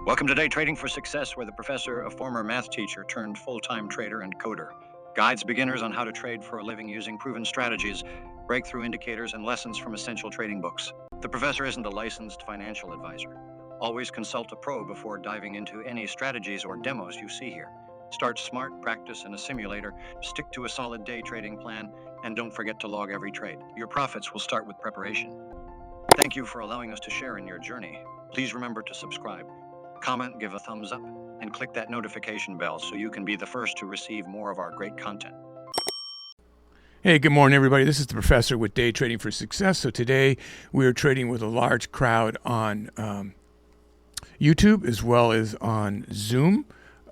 Welcome to Day Trading for Success, where the professor, a former math teacher turned full-time trader and coder, guides beginners on how to trade for a living using proven strategies, breakthrough indicators, and lessons from essential trading books. The professor isn't a licensed financial advisor. Always consult a pro before diving into any strategies or demos you see here. Start smart, practice in a simulator, stick to a solid day trading plan, and don't forget to log every trade. Your profits will start with preparation. Thank you for allowing us to share in your journey. Please remember to subscribe, comment, give a thumbs up, and click that notification bell so you can be the first to receive more of our great content. Hey, good morning, everybody. This is the professor with Day Trading for Success. So today we are trading with a large crowd on YouTube as well as on Zoom.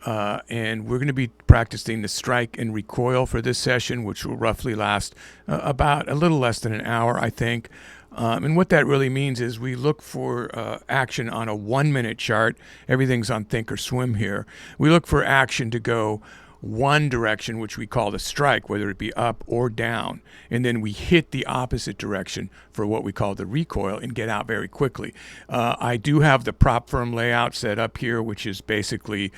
And we're going to be practicing the strike and recoil for this session, which will roughly last about a little less than an hour, I think. And what that really means is we look for action on a 1-minute chart. Everything's on Thinkorswim here. We look for action to go one direction, which we call the strike, whether it be up or down, and then we hit the opposite direction for what we call the recoil and get out very quickly. I do have the prop firm layout set up here, which is basically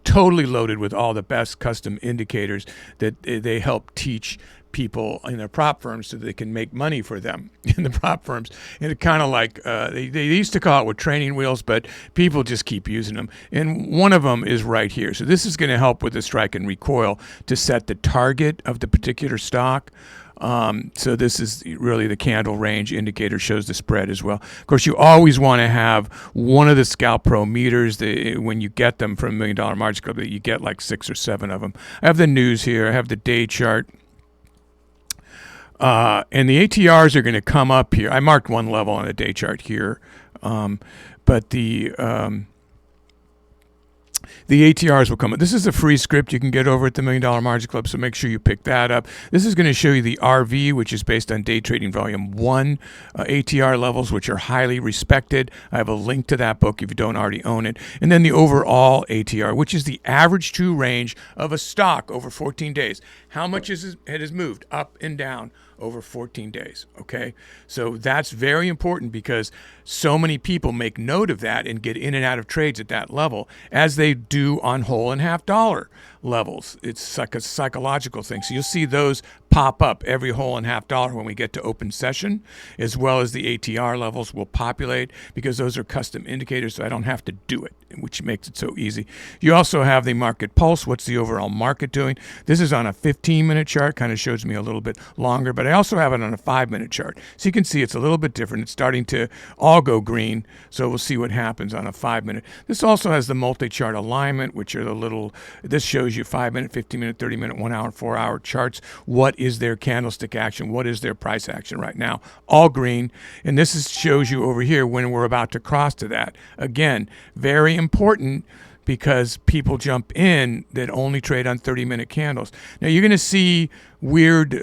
totally loaded with all the best custom indicators that they help teach people in their prop firms so they can make money for them in the prop firms. And it kind of like they used to call it with training wheels, but people just keep using them. And one of them is right here. So this is going to help with the strike and recoil to set the target of the particular stock. So this is really the candle range indicator, shows the spread as well. Of course, you always want to have one of the Scalp Pro meters. When you get them from $1 Million Margin Club, you get like 6 or 7 of them. I have the news here. I have the day chart. And the ATRs are going to come up here. I marked one level on the day chart here. But the ATRs will come up. This is a free script you can get over at the $1 Million Margin Club, so make sure you pick that up. This is going to show you the RV, which is based on Day Trading Volume 1 ATR levels, which are highly respected. I have a link to that book if you don't already own it. And then the overall ATR, which is the average true range of a stock over 14 days. How much it has moved up and down over 14 days, okay? So that's very important because so many people make note of that and get in and out of trades at that level, as they do on whole and half dollar levels. It's like a psychological thing. So you'll see those pop up every whole and half dollar when we get to open session, as well as the ATR levels will populate because those are custom indicators, so I don't have to do it, which makes it so easy. You also have the market pulse. What's the overall market doing? This is on a 15-minute chart, kind of shows me a little bit longer, but I also have it on a 5-minute chart. So you can see it's a little bit different. It's starting to all go green, so we'll see what happens on a 5-minute. This also has the multi-chart alignment, which are the little, this shows you 5-minute, 15-minute, 30-minute, 1-hour, 4-hour charts. What is their candlestick action? What is their price action right now? All green. And this shows you over here when we're about to cross to that. Again, very important because people jump in that only trade on 30-minute candles. Now you're going to see weird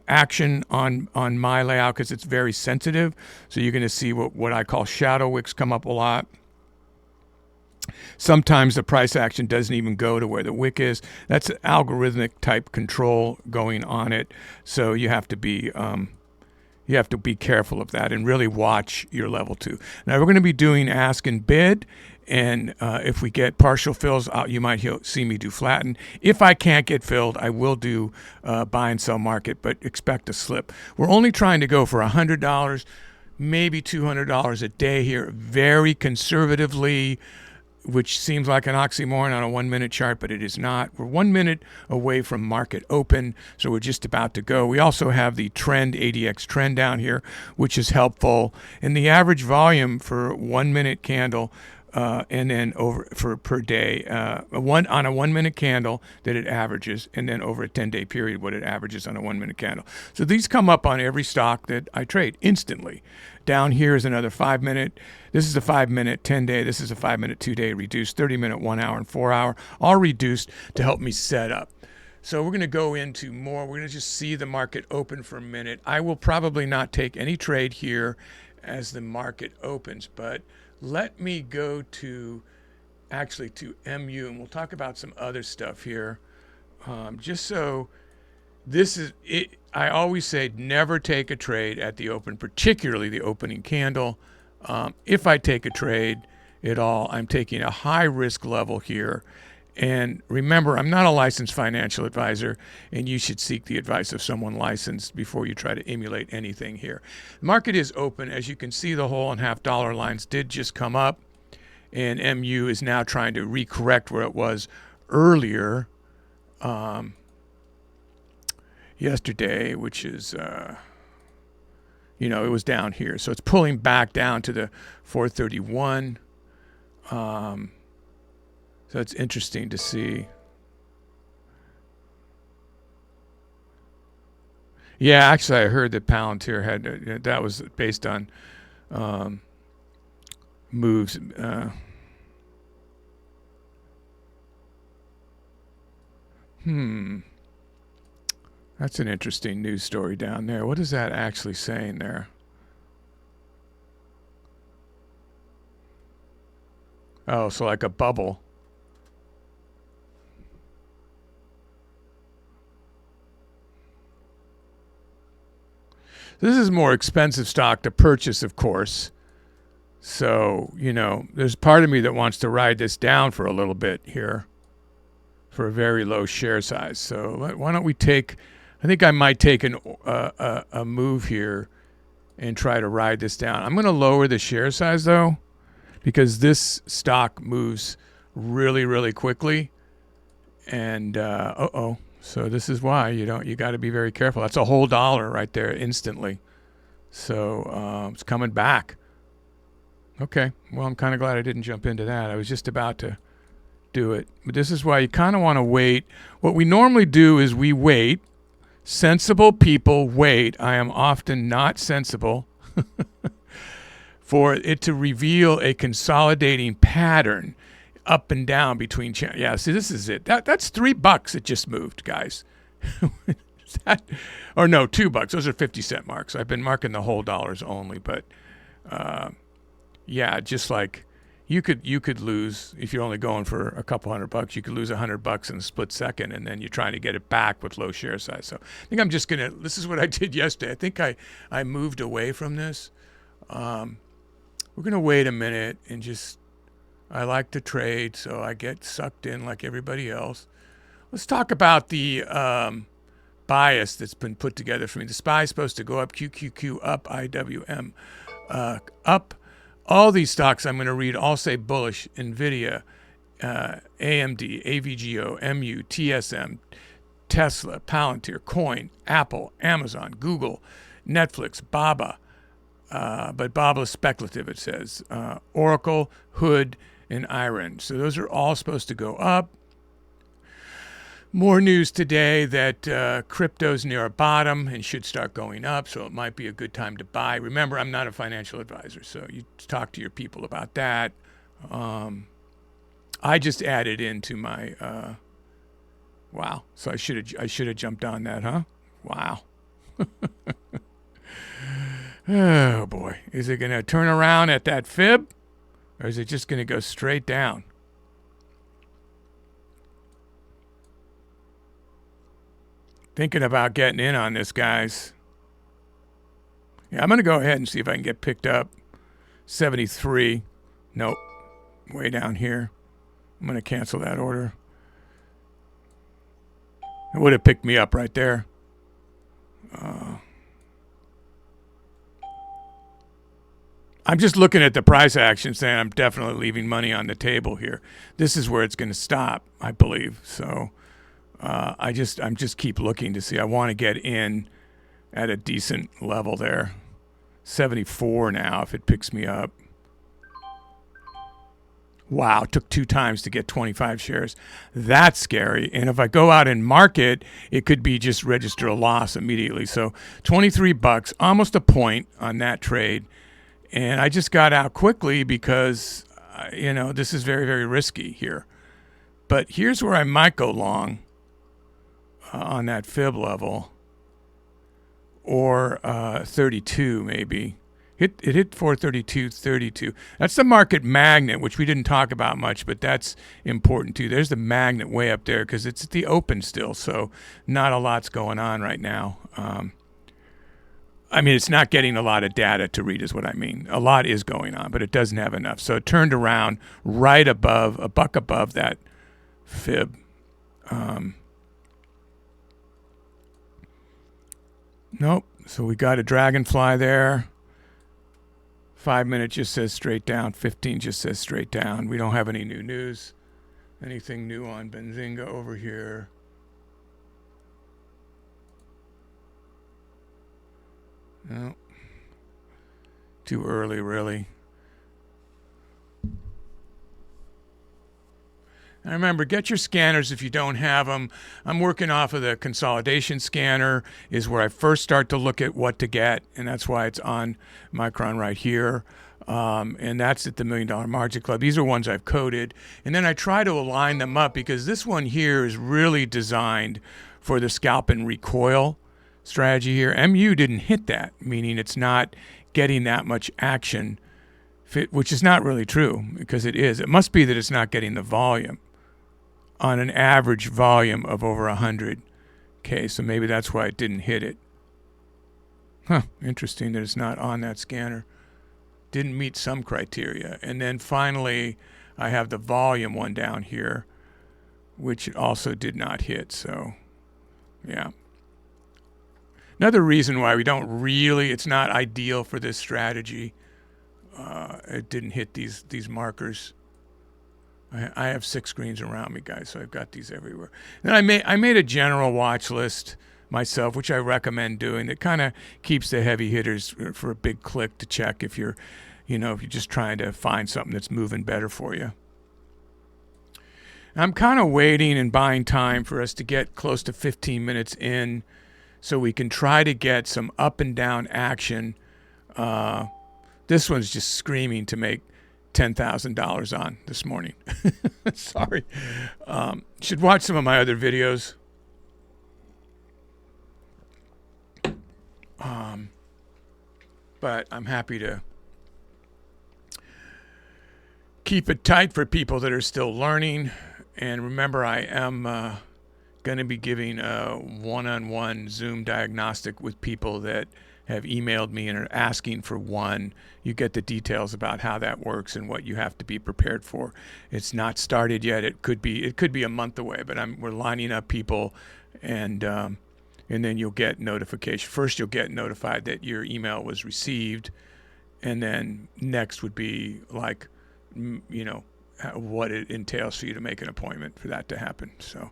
action on my layout because it's very sensitive. So you're going to see what I call shadow wicks come up a lot. Sometimes the price action doesn't even go to where the wick is. That's an algorithmic type control going on it. So you have to be careful of that and really watch your level 2. Now we're going to be doing ask and bid. And if we get partial fills, you might see me do flatten. If I can't get filled, I will do buy and sell market, but expect a slip. We're only trying to go for $100, maybe $200 a day here, very conservatively, which seems like an oxymoron on a 1-minute chart, but it is not. We're 1 minute away from market open, so we're just about to go. We also have the trend, ADX trend down here, which is helpful. And the average volume for 1-minute candle and then over for per day, on a 1-minute candle that it averages, and then over a 10-day period what it averages on a 1-minute candle. So these come up on every stock that I trade instantly. Down here is another 5-minute. This is a 5-minute 10-day. This is a 5-minute 2-day reduced, 30-minute 1-hour and 4-hour, all reduced to help me set up. So we're going to go into more. We're going to just see the market open for a minute. I will probably not take any trade here as the market opens, but let me go to MU, and we'll talk about some other stuff here. Just so this is it. I always say never take a trade at the open, particularly the opening candle. If I take a trade at all. I'm taking a high risk level here. And remember, I'm not a licensed financial advisor, and you should seek the advice of someone licensed before you try to emulate anything here. The market is open. As you can see, the whole and half dollar lines did just come up, and MU is now trying to recorrect where it was earlier yesterday, which is, it was down here. So it's pulling back down to the 431. So it's interesting to see. Yeah, actually, I heard that Palantir had that was based on moves. That's an interesting news story down there. What is that actually saying there? Oh, so like a bubble. This is more expensive stock to purchase, of course. So, there's part of me that wants to ride this down for a little bit here for a very low share size. So why don't we I think I might take a move here and try to ride this down. I'm going to lower the share size, though, because this stock moves really, really quickly. And, so this is why you got to be very careful. That's a whole dollar right there instantly. So it's coming back. Okay, well, I'm kind of glad I didn't jump into that. I was just about to do it. But this is why you kind of want to wait. What we normally do is we wait. Sensible people wait. I am often not sensible for it to reveal a consolidating pattern up and down between channels. Yeah, see, this is it. That's $3 it just moved, guys. Or no, $2. Those are 50-cent marks. I've been marking the whole dollars only, but just like you could lose if you're only going for a couple $100. You could lose $100 in a split second, and then you're trying to get it back with low share size. So I think I'm just gonna. This is what I did yesterday. I think I moved away from this. We're gonna wait a minute and just. I like to trade, so I get sucked in like everybody else. Let's talk about the bias that's been put together for me. The SPY is supposed to go up, QQQ up, IWM up. All these stocks I'm going to read all say bullish. NVIDIA, AMD, AVGO, MU, TSM, Tesla, Palantir, Coin, Apple, Amazon, Google, Netflix, BABA. But BABA is speculative, it says. Oracle, Hood, and Iron. So those are all supposed to go up. More news today that crypto's near a bottom and should start going up, so it might be a good time to buy. Remember, I'm not a financial advisor, so you talk to your people about that. I just added into my wow. So I should have jumped on that, huh? Wow. Oh boy, is it going to turn around at that fib, or is it just going to go straight down? Thinking about getting in on this, guys. Yeah, I'm going to go ahead and see if I can get picked up. 73. Nope. Way down here. I'm going to cancel that order. It would have picked me up right there. I'm just looking at the price action saying I'm definitely leaving money on the table here. This is where it's going to stop, I believe. So I'm just keep looking to see. I want to get in at a decent level there. 74 now if it picks me up. Wow, it took 2 times to get 25 shares. That's scary. And if I go out and market, it could be just register a loss immediately. So $23, almost a point on that trade. And I just got out quickly because, this is very, very risky here. But here's where I might go long on that fib level. Or 32 maybe. It hit 432.32. That's the market magnet, which we didn't talk about much, but that's important too. There's the magnet way up there because it's at the open still, so not a lot's going on right now. I mean, it's not getting a lot of data to read is what I mean. A lot is going on, but it doesn't have enough. So it turned around right above, a buck above that fib. Nope. So we got a dragonfly there. 5 minutes just says straight down. 15 just says straight down. We don't have any new news. Anything new on Benzinga over here? No. Too early, really. And remember, get your scanners if you don't have them. I'm working off of the consolidation scanner is where I first start to look at what to get, and that's why it's on Micron right here. And that's at the $1 Million Margin Club. These are ones I've coded. And then I try to align them up because this one here is really designed for the scalp and recoil strategy here. MU didn't hit that, meaning it's not getting that much action, which is not really true because it is. It must be that it's not getting the volume on an average volume of over 100K. So maybe that's why it didn't hit it. Huh, interesting that it's not on that scanner. Didn't meet some criteria. And then finally, I have the volume one down here, which also did not hit. So, yeah. Another reason why we don't really, it's not ideal for this strategy. It didn't hit these markers. I have 6 screens around me, guys, so I've got these everywhere. Then I made a general watch list myself, which I recommend doing. That kind of keeps the heavy hitters for a big click to check if you're just trying to find something that's moving better for you. I'm kind of waiting and buying time for us to get close to 15 minutes in so we can try to get some up and down action. This one's just screaming to make $10,000 on this morning. Sorry. Should watch some of my other videos. But I'm happy to keep it tight for people that are still learning. And remember, I am going to be giving a one-on-one Zoom diagnostic with people that have emailed me and are asking for one. You get the details about how that works and what you have to be prepared for. It's not started yet. It could be a month away, but we're lining up people, and then you'll get notification. First, you'll get notified that your email was received, and then next would be like, what it entails for you to make an appointment for that to happen. So,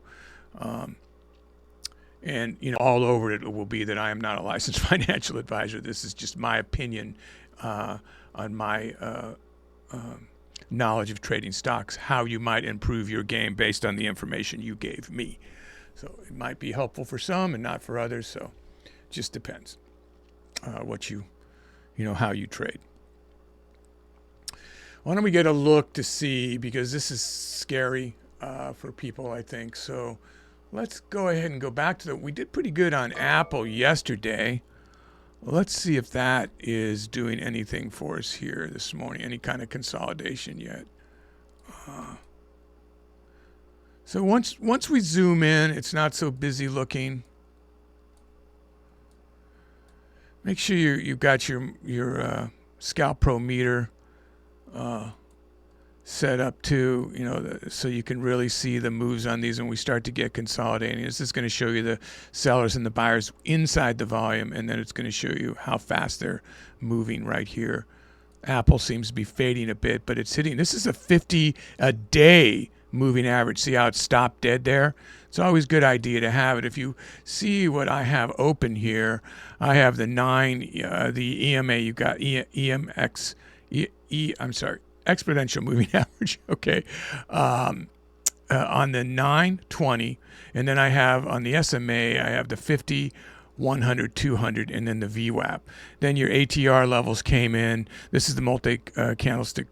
and all over it will be that I am not a licensed financial advisor. This is just my opinion on my knowledge of trading stocks, how you might improve your game based on the information you gave me. So it might be helpful for some and not for others. So it just depends what how you trade. Why don't we get a look to see, because this is scary for people, I think. So let's go ahead and go back to we did pretty good on Apple yesterday. Let's see if that is doing anything for us here this morning, any kind of consolidation yet. So once we zoom in, it's not so busy looking. Make sure you've got your Scalp Pro meter set up too, so you can really see the moves on these when we start to get consolidating. This is going to show you the sellers and the buyers inside the volume, and then it's going to show you how fast they're moving right here. Apple seems to be fading a bit, but it's hitting. This is a 50-a-day moving average. See how it stopped dead there? It's always a good idea to have it. If you see what I have open here, I have the 9, the EMA. You've got exponential moving average, okay, on the 9, 20, and then I have on the SMA, I have the 50, 100, 200, and then the VWAP. Then your ATR levels came in. This is the multi-candlestick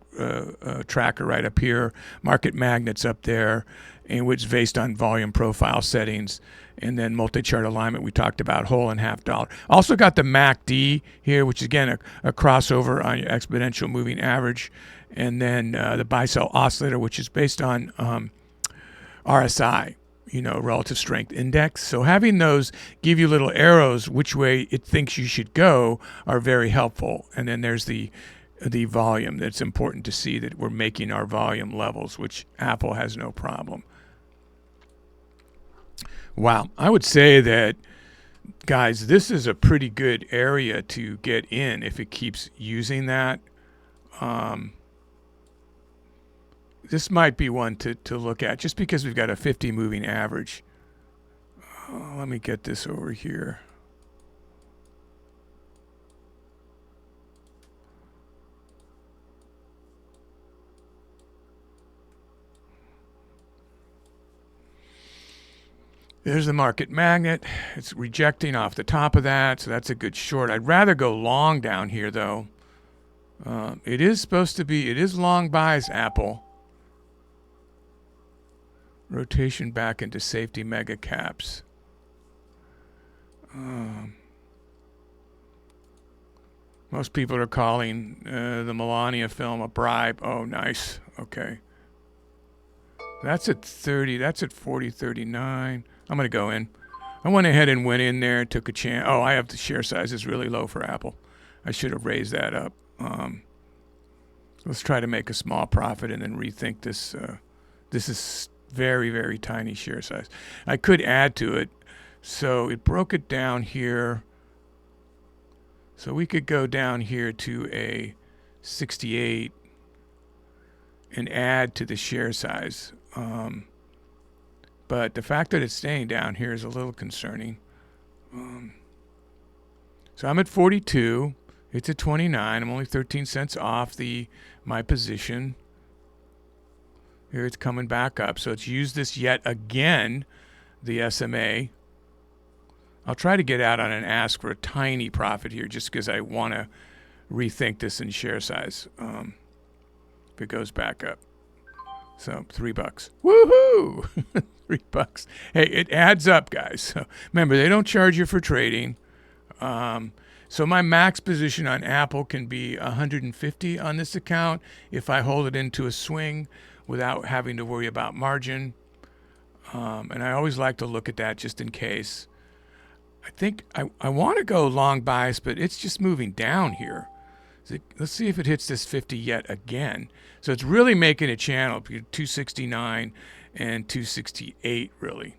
tracker right up here. Market magnets up there, and which is based on volume profile settings. And then multi-chart alignment we talked about, whole and half dollar. Also got the MACD here, which is again a crossover on your exponential moving average. And then the buy-sell oscillator, which is based on RSI. relative strength index. So having those give you little arrows which way it thinks you should go are very helpful. And then there's the volume. That's important to see that we're making our volume levels, which Apple has no problem. Wow, I would say that, guys, this is a pretty good area to get in if it keeps using that. This might be one to look at just because we've got a 50 moving average. Let me get this over here. There's the market magnet. It's rejecting off the top of that, so that's a good short. I'd rather go long down here, though. It is long buys, Apple. Rotation back into safety mega caps. Most people are calling the Melania film a bribe. Oh, nice. Okay. That's at 30. That's at 40.39. I'm going to go in. I went ahead and went in there, took a chance. Oh, I have the share size is really low for Apple. I should have raised that up. Let's try to make a small profit and then rethink this. This is very, very tiny share size. I could add to it. So it broke it down here. So we could go down here to a 68 and add to the share size. But the fact that it's staying down here is a little concerning. So I'm at 42. It's at 29. I'm only 13 cents off my position. Here it's coming back up. So it's used this yet again, the SMA. I'll try to get out on an ask for a tiny profit here just because I want to rethink this in share size. If it goes back up. So $3. Woohoo! $3. Hey, it adds up, guys. So remember, they don't charge you for trading. So my max position on Apple can be 150 on this account if I hold it into a swing without having to worry about margin. And I always like to look at that just in case. I think I want to go long bias, but it's just moving down here. Let's see if it hits this 50 yet again. So it's really making a channel between 269 and 268, really.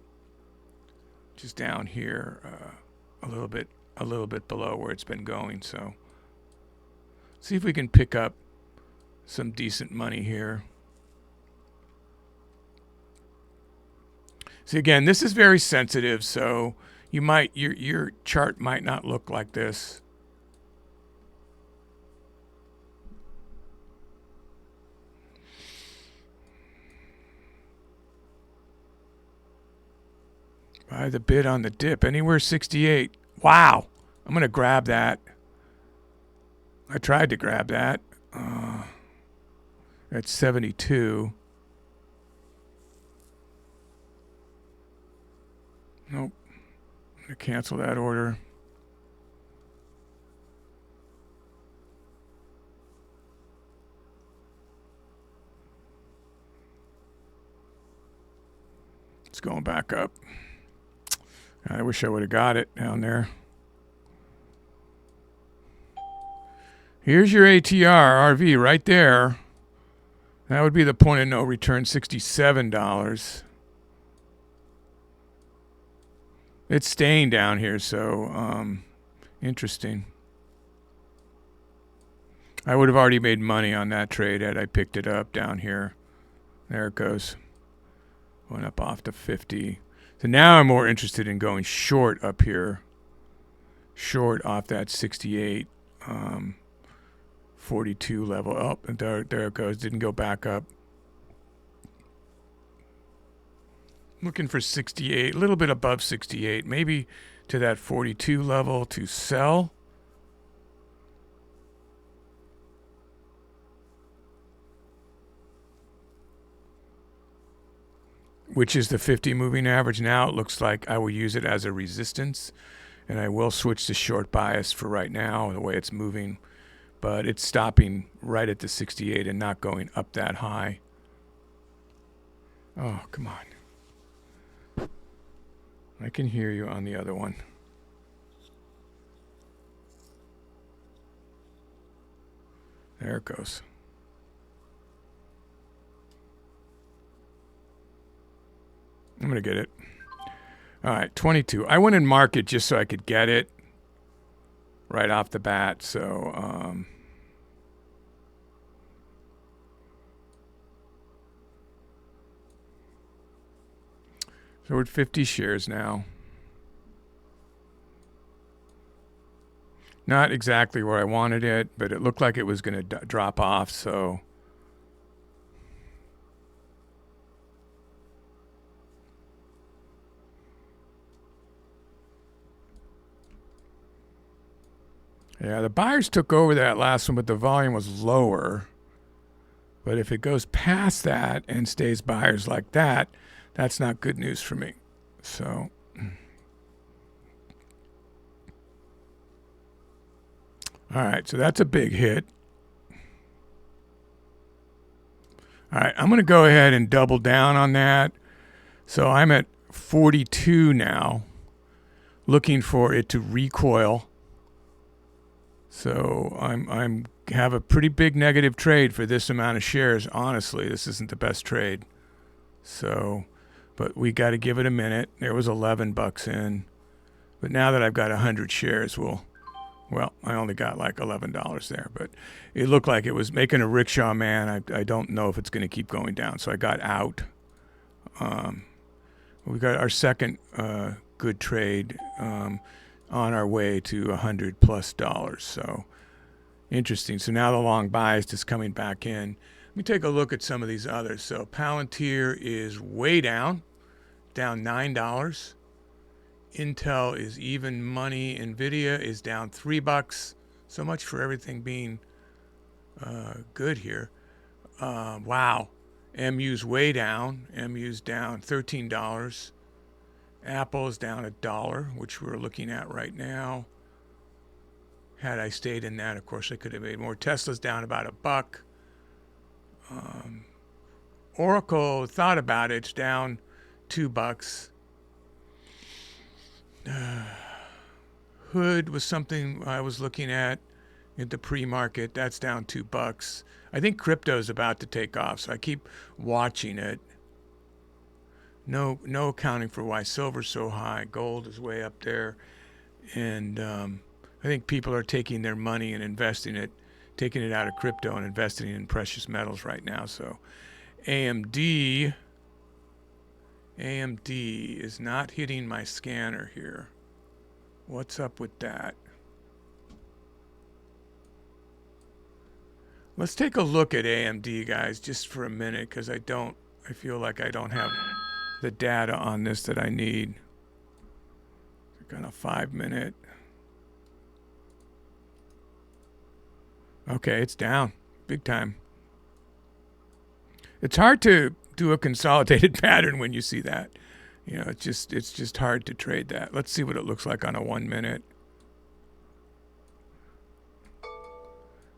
Just down here, a little bit below where it's been going. So see if we can pick up some decent money here. See, again, this is very sensitive, so your chart might not look like this. Buy the bid on the dip, anywhere 68. Wow, I'm going to grab that. I tried to grab that. At 72. Nope. I'm going to cancel that order. It's going back up. I wish I would have got it down there. Here's your ATR RV right there. That would be the point of no return, $67. It's staying down here, so interesting. I would have already made money on that trade had I picked it up down here. There it goes. Went up off to 50. So now I'm more interested in going short up here. Short off that 68, 42 level. Oh, and there it goes. Didn't go back up. Looking for 68, a little bit above 68, maybe to that 42 level to sell. Which is the 50 moving average. Now it looks like I will use it as a resistance, and I will switch to short bias for right now, the way it's moving. But it's stopping right at the 68 and not going up that high. Oh, come on. I can hear you on the other one. There it goes. I'm going to get it. All right, 22. I went in market just so I could get it right off the bat. So we're at 50 shares now. Not exactly where I wanted it, but it looked like it was going to drop off, so yeah, the buyers took over that last one, but the volume was lower. But if it goes past that and stays buyers like that, that's not good news for me. So all right, so that's a big hit. All right, I'm going to go ahead and double down on that. So I'm at 42 now, looking for it to recoil. So I'm have a pretty big negative trade for this amount of shares. Honestly, this isn't the best trade. So, but we got to give it a minute. There was $11 in, but now that I've got 100 shares, well, I only got like $11 there, but it looked like it was making a rickshaw man. I don't know if it's going to keep going down, so I got out. We got our second good trade on our way to $100+. So interesting. So now the long bias is coming back in. Let me take a look at some of these others. So Palantir is way down $9. Intel is even money. Nvidia is down $3. So much for everything being good here. Wow. MU's way down. MU's down $13. Apple is down $1, which we're looking at right now. Had I stayed in that, of course, I could have made more. Tesla's down about $1. Oracle, thought about it, it's down $2. Hood was something I was looking at the pre-market. That's down $2. I think crypto's about to take off, so I keep watching it. No accounting for why silver's so high. Gold is way up there, and I think people are taking their money and investing it, taking it out of crypto and investing it in precious metals right now. So AMD is not hitting my scanner here. What's up with that? Let's take a look at AMD, guys, just for a minute, because I feel like I don't have the data on this that I need. Kind of 5-minute. Okay, it's down big time. It's hard to do a consolidated pattern when you see that. You know, it's just hard to trade that. Let's see what it looks like on a 1-minute.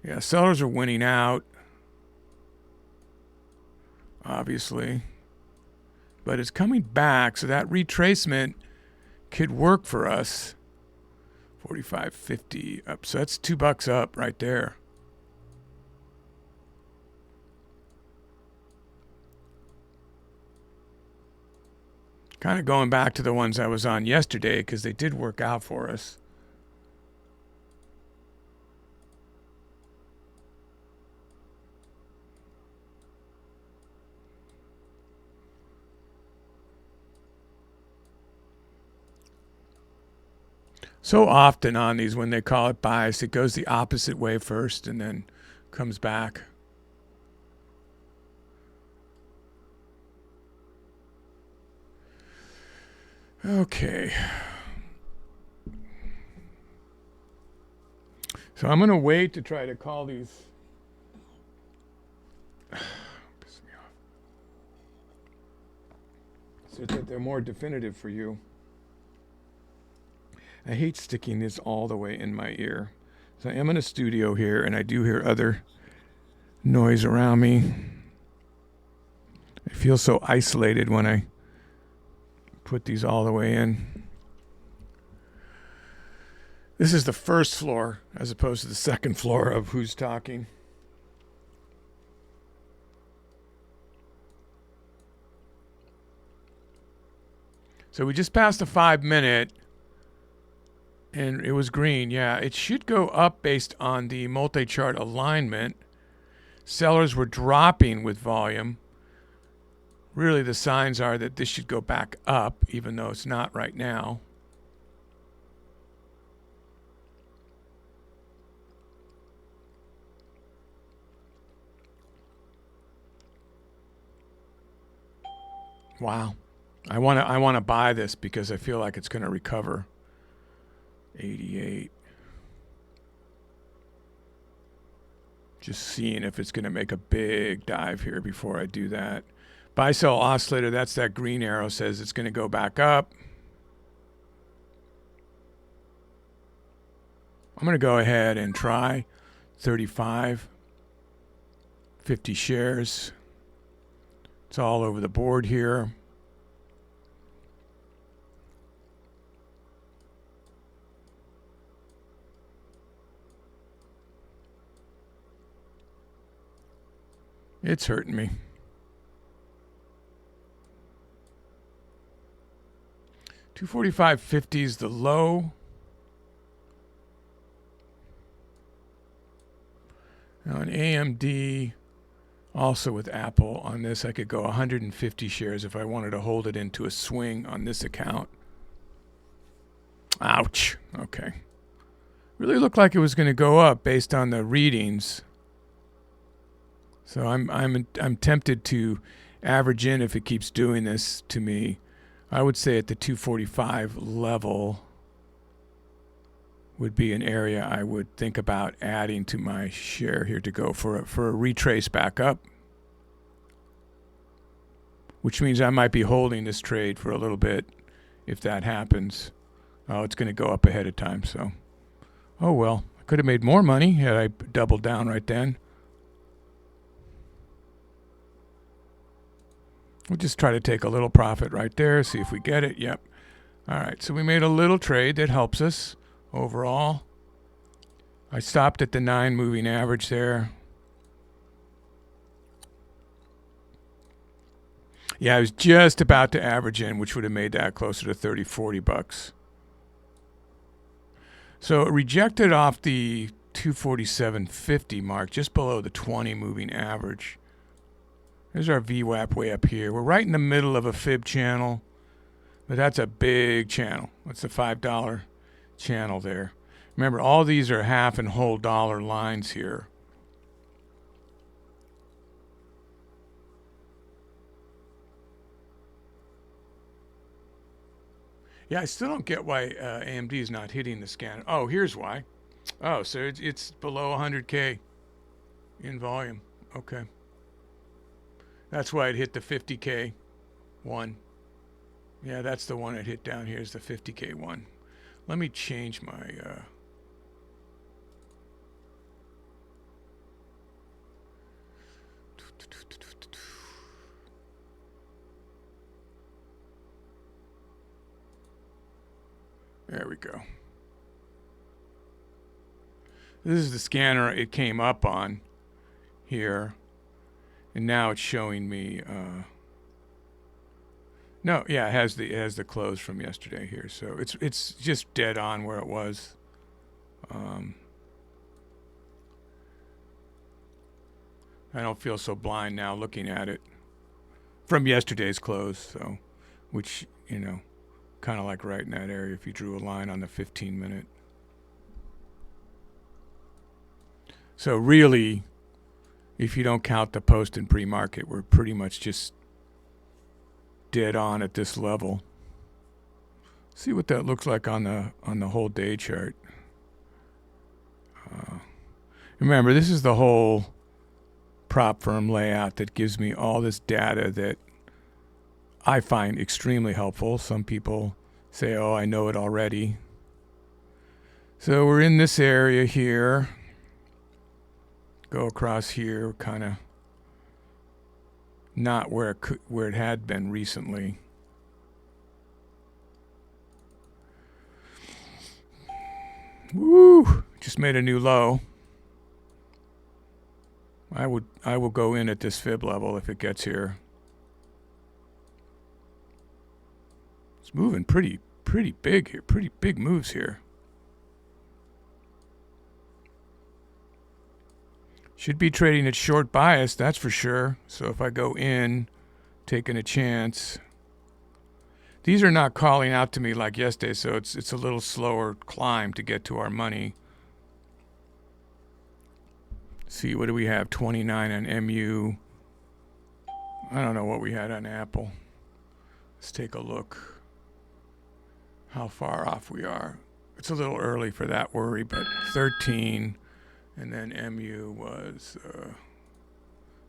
Yeah, sellers are winning out, obviously. But it's coming back, so that retracement could work for us. 45.50 up, so that's $2 up right there. Kind of going back to the ones I was on yesterday because they did work out for us. So often on these, when they call it bias, it goes the opposite way first and then comes back. Okay. So I'm going to wait to try to call these. Piss me off. So that they're more definitive for you. I hate sticking this all the way in my ear. So I am in a studio here, and I do hear other noise around me. I feel so isolated when I put these all the way in. This is the first floor as opposed to the second floor of who's talking. So we just passed the 5 minute and it was green. Yeah, it should go up based on the multi-chart alignment. Sellers were dropping with volume. Really, the signs are that this should go back up, even though it's not right now. Wow. I want to buy this because I feel like it's going to recover. 88. Just seeing if it's going to make a big dive here before I do that. Buy sell oscillator, that's that green arrow, says it's going to go back up. I'm going to go ahead and try 35, 50 shares. It's all over the board here. It's hurting me. 245.50 is the low. Now on AMD, also with Apple, on this I could go 150 shares if I wanted to hold it into a swing on this account. Ouch. Okay. Really looked like it was going to go up based on the readings. So I'm tempted to average in if it keeps doing this to me. I would say at the 245 level would be an area I would think about adding to my share here to go for a retrace back up, which means I might be holding this trade for a little bit if that happens. Oh, it's going to go up ahead of time, so oh well. I could have made more money had I doubled down right then. We'll just try to take a little profit right there, see if we get it. Yep. All right, so we made a little trade that helps us overall. I stopped at the 9 moving average there. Yeah, I was just about to average in, which would have made that closer to 30, 40 bucks. So it rejected off the 247.50 mark, just below the 20 moving average. There's our VWAP way up here. We're right in the middle of a fib channel, but that's a big channel. That's the $5 channel there. Remember, all these are half and whole dollar lines here. Yeah, I still don't get why AMD is not hitting the scanner. Oh, here's why. Oh, so it's below 100K in volume. Okay. That's why it hit the 50K one. Yeah, that's the one it hit down here is the 50K one. Let me change my... There we go. This is the scanner it came up on here. And now it's showing me, no, yeah, it has the close from yesterday here. So it's just dead on where it was. I don't feel so blind now looking at it from yesterday's close. So, which, you know, kind of like right in that area if you drew a line on the 15-minute. So really, if you don't count the post and pre-market, we're pretty much just dead on at this level. See what that looks like on the whole day chart. Remember, this is the whole prop firm layout that gives me all this data that I find extremely helpful. Some people say, oh, I know it already. So we're in this area here. Go across here, kind of not where it had been recently. Woo! Just made a new low. I will go in at this fib level if it gets here. It's moving pretty big here. Pretty big moves here. Should be trading at short bias, that's for sure. So if I go in, taking a chance. These are not calling out to me like yesterday, so it's a little slower climb to get to our money. See, what do we have? 29 on MU. I don't know what we had on Apple. Let's take a look. How far off we are. It's a little early for that worry, but 13. And then MU was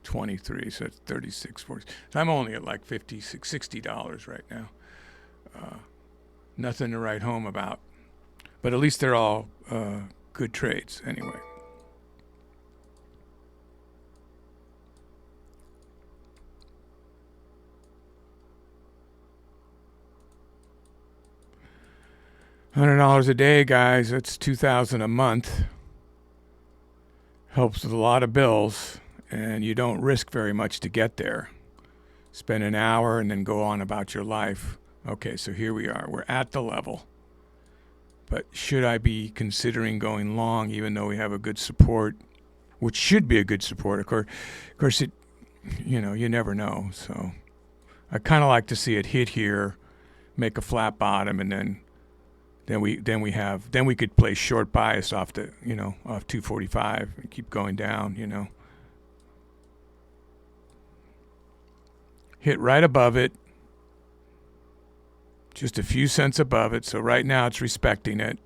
23, so it's 36, 40. So I'm only at like $50, $60 right now. Nothing to write home about. But at least they're all good trades anyway. $100 a day, guys. That's $2,000 a month. Helps with a lot of bills, and you don't risk very much to get there. Spend an hour and then go on about your life. Okay, so here we are. We're at the level. But should I be considering going long even though we have a good support, which should be a good support? Of course, you never know. So I kind of like to see it hit here, make a flat bottom, and then we could play short bias off off 245 and keep going down, Hit right above it. Just a few cents above it. So right now it's respecting it.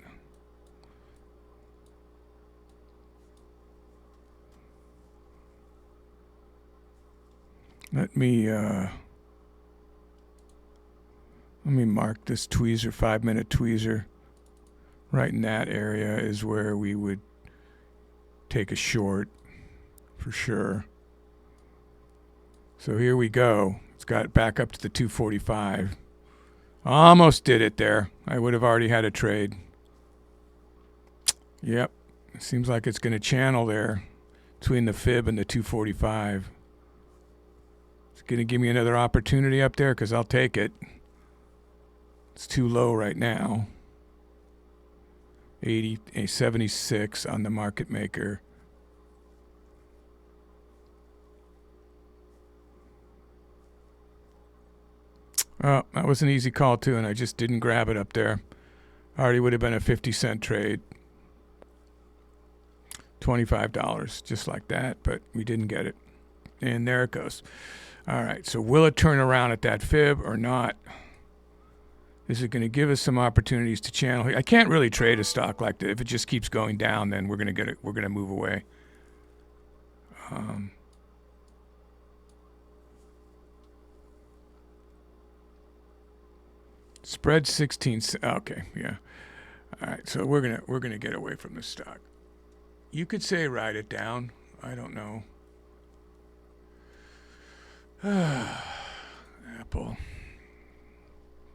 Let me mark this tweezer, 5-minute tweezer. Right in that area is where we would take a short for sure. So here we go. It's got back up to the 245. Almost did it there. I would have already had a trade. Yep. It seems like it's going to channel there between the fib and the 245. It's going to give me another opportunity up there because I'll take it. It's too low right now. 76 on the market maker. Oh, that was an easy call too, and I just didn't grab it up there. Already would have been a 50-cent trade. $25, just like that, but we didn't get it. And there it goes. All right, so will it turn around at that fib or not? This is going to give us some opportunities to channel. I can't really trade a stock like that. If it just keeps going down, then we're going to get it. We're going to move away. Spread 16. Okay, yeah. All right, so we're gonna get away from this stock. You could say write it down. I don't know. Apple.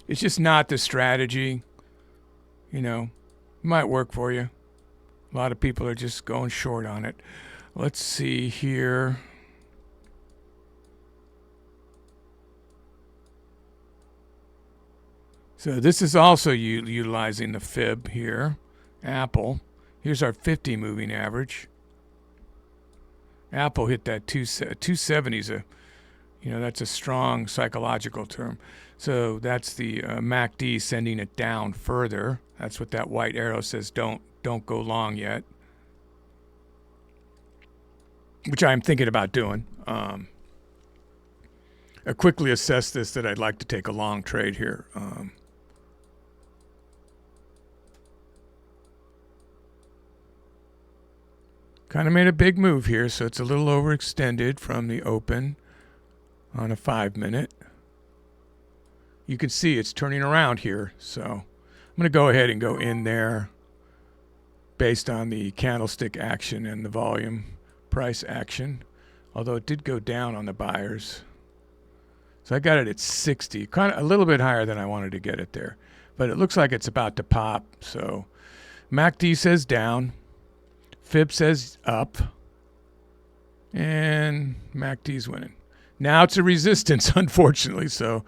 It's just not the strategy. It might work for you. A lot of people are just going short on it. Let's see here. So this is also utilizing the fib here. Apple. Here's our 50 moving average. Apple hit that 270 is that's a strong psychological term. So that's the MACD sending it down further. That's what that white arrow says. Don't go long yet. Which I'm thinking about doing. I quickly assess this that I'd like to take a long trade here. Kind of made a big move here, so it's a little overextended from the open on a 5-minute. You can see it's turning around here, so I'm going to go ahead and go in there based on the candlestick action and the volume price action, although it did go down on the buyers. So I got it at 60, kind of a little bit higher than I wanted to get it there, but it looks like it's about to pop, so MACD says down. Fib says up. And MACD's winning. Now it's a resistance, unfortunately, so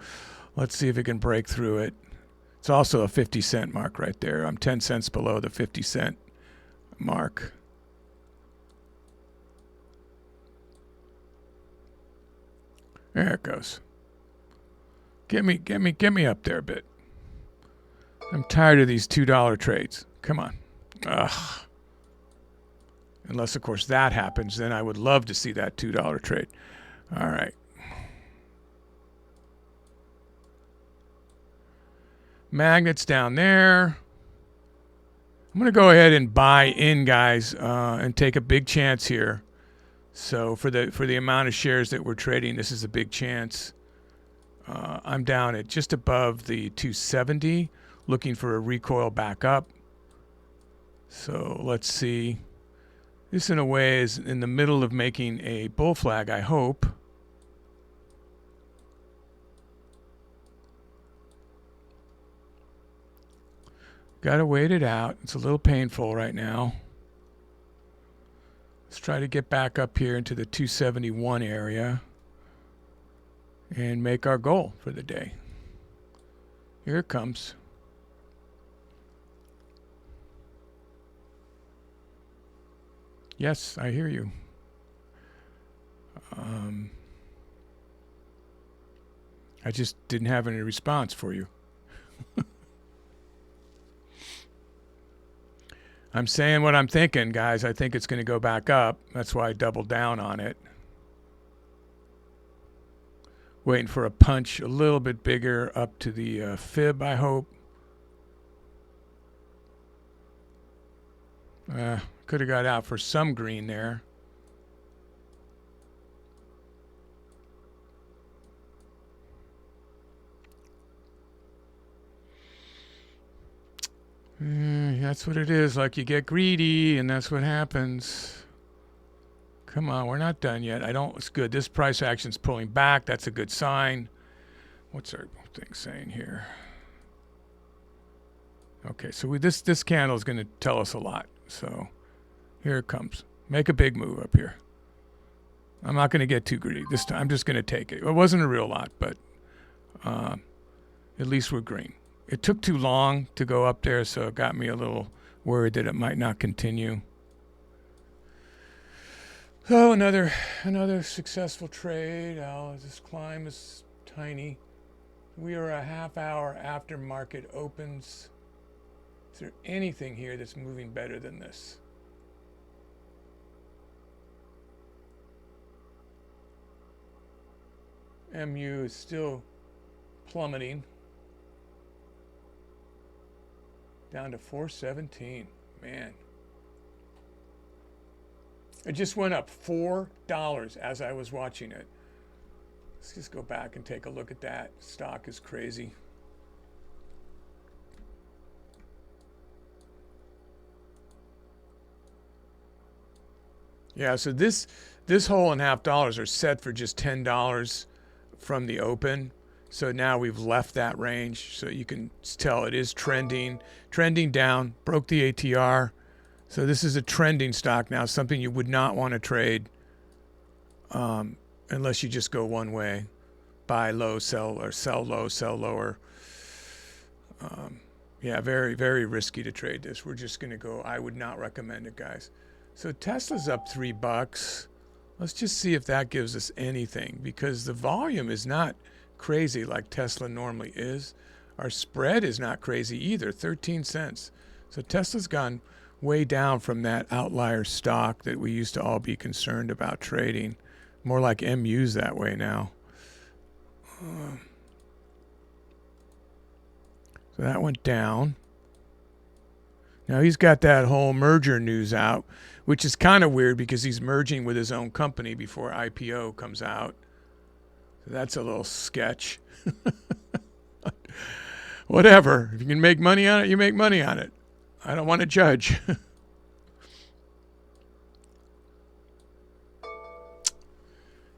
let's see if it can break through it. It's also a 50-cent mark right there. I'm 10 cents below the 50-cent mark. There it goes. Get me up there a bit. I'm tired of these $2 trades. Come on. Ugh. Unless, of course, that happens, then I would love to see that $2 trade. All right. Magnets down there. I'm going to go ahead and buy in, guys, and take a big chance here. So for the amount of shares that we're trading, this is a big chance. I'm down at just above the 270, looking for a recoil back up. So let's see. This, in a way, is in the middle of making a bull flag, I hope. Got to wait it out. It's a little painful right now. Let's try to get back up here into the 271 area and make our goal for the day. Here it comes. Yes, I hear you. I just didn't have any response for you. I'm saying what I'm thinking, guys. I think it's going to go back up. That's why I doubled down on it. Waiting for a punch a little bit bigger up to the fib, I hope. Could have got out for some green there. That's what it is. Like, you get greedy, and that's what happens. Come on, we're not done yet. It's good. This price action's pulling back. That's a good sign. What's our thing saying here? Okay, so this candle is going to tell us a lot. So here it comes. Make a big move up here. I'm not going to get too greedy this time. I'm just going to take it. It wasn't a real lot, but at least we're green. It took too long to go up there, so it got me a little worried that it might not continue. So another successful trade. This climb is tiny. We are a half hour after market opens. Is there anything here that's moving better than this? MU is still plummeting. Down to 417. Man. It just went up $4 as I was watching it. Let's just go back and take a look at that. Stock is crazy. Yeah, so this whole and half dollars are set for just $10 from the open. So now we've left that range. So you can tell it is trending down, broke the ATR. So this is a trending stock now, something you would not want to trade unless you just go one way. Buy low, sell, or sell low, sell lower. Yeah, very, very risky to trade this. We're just going to go. I would not recommend it, guys. So Tesla's up $3. Let's just see if that gives us anything, because the volume is not crazy like Tesla normally is. Our spread is not crazy either, 13 cents. So Tesla's gone way down from that outlier stock that we used to all be concerned about trading. More like MU's that way now. So that went down. Now he's got that whole merger news out, which is kind of weird because he's merging with his own company before IPO comes out. So that's a little sketch. Whatever. If you can make money on it, you make money on it. I don't want to judge.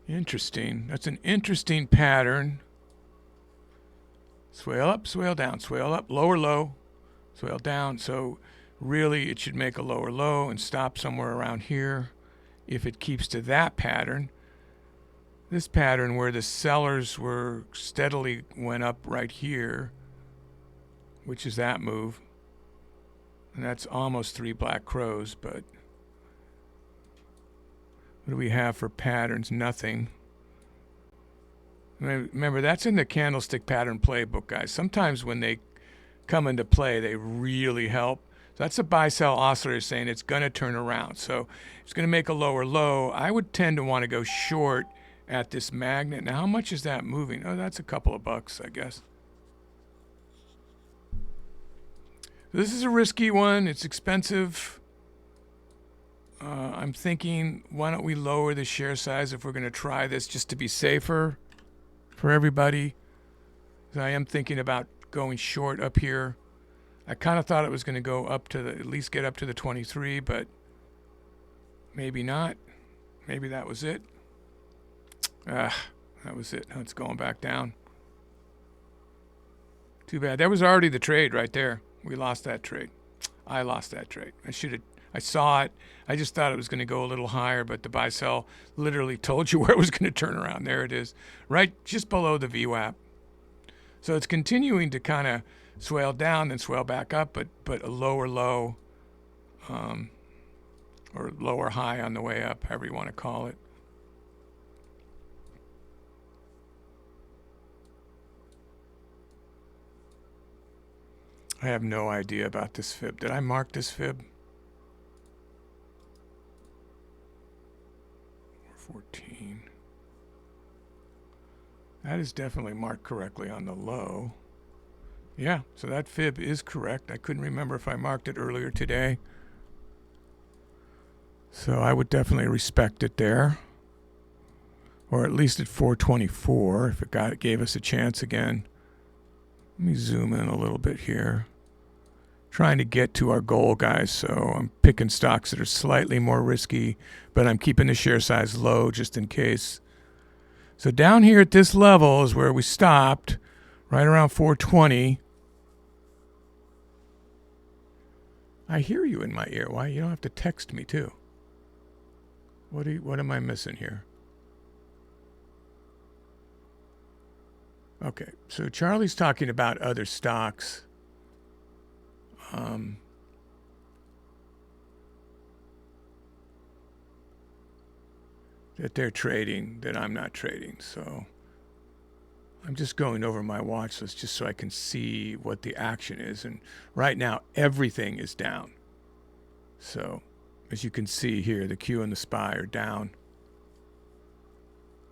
Interesting. That's an interesting pattern. Swale up, swale down, swale up, lower low, swale down. So Really, it should make a lower low and stop somewhere around here. If it keeps to that pattern, this pattern where the sellers were steadily went up right here, which is that move, and that's almost 3 black crows, but what do we have for patterns? Nothing. Remember, that's in the candlestick pattern playbook, guys. Sometimes when they come into play, they really help. So that's a buy-sell oscillator saying it's going to turn around. So it's going to make a lower low. I would tend to want to go short at this magnet. Now, how much is that moving? Oh, that's a couple of bucks, I guess. This is a risky one. It's expensive. I'm thinking, why don't we lower the share size if we're going to try this just to be safer for everybody? I am thinking about going short up here. I kind of thought it was going to go up to at least get up to the 23, but maybe not. Maybe that was it. That was it. Now it's going back down. Too bad. That was already the trade right there. We lost that trade. I lost that trade. I saw it. I just thought it was going to go a little higher, but the buy sell literally told you where it was going to turn around. There it is, right just below the VWAP. So it's continuing to kind of swell down and swell back up, but a lower low or lower high on the way up, however you want to call it. I have no idea about this fib. Did I mark this fib? 14. That is definitely marked correctly on the low. Yeah, so that fib is correct. I couldn't remember if I marked it earlier today. So I would definitely respect it there. Or at least at 424 if it gave us a chance again. Let me zoom in a little bit here. Trying to get to our goal, guys, so I'm picking stocks that are slightly more risky, but I'm keeping the share size low just in case. So down here at this level is where we stopped, right around 420. I hear you in my ear. Why? You don't have to text me too. What am I missing here? Okay, so Charlie's talking about other stocks. That they're trading that I'm not trading. So I'm just going over my watch list just so I can see what the action is. And right now, everything is down. So as you can see here, the Q and the SPY are down.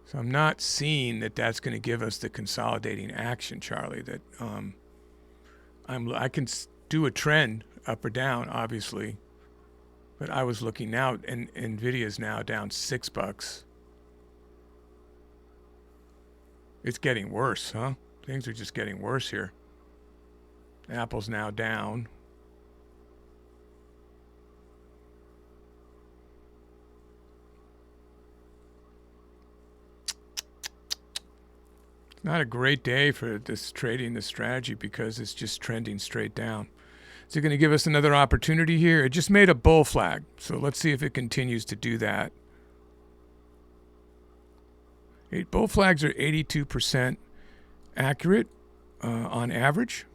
So I'm not seeing that that's going to give us the consolidating action, Charlie, that I can do a trend up or down, obviously. But I was looking now, and NVIDIA's now down $6. It's getting worse, huh? Things are just getting worse here. Apple's now down. Not a great day for this trading, this strategy, because it's just trending straight down. Is it going to give us another opportunity here? It just made a bull flag, so let's see if it continues to do that. Bull flags are 82% accurate on average,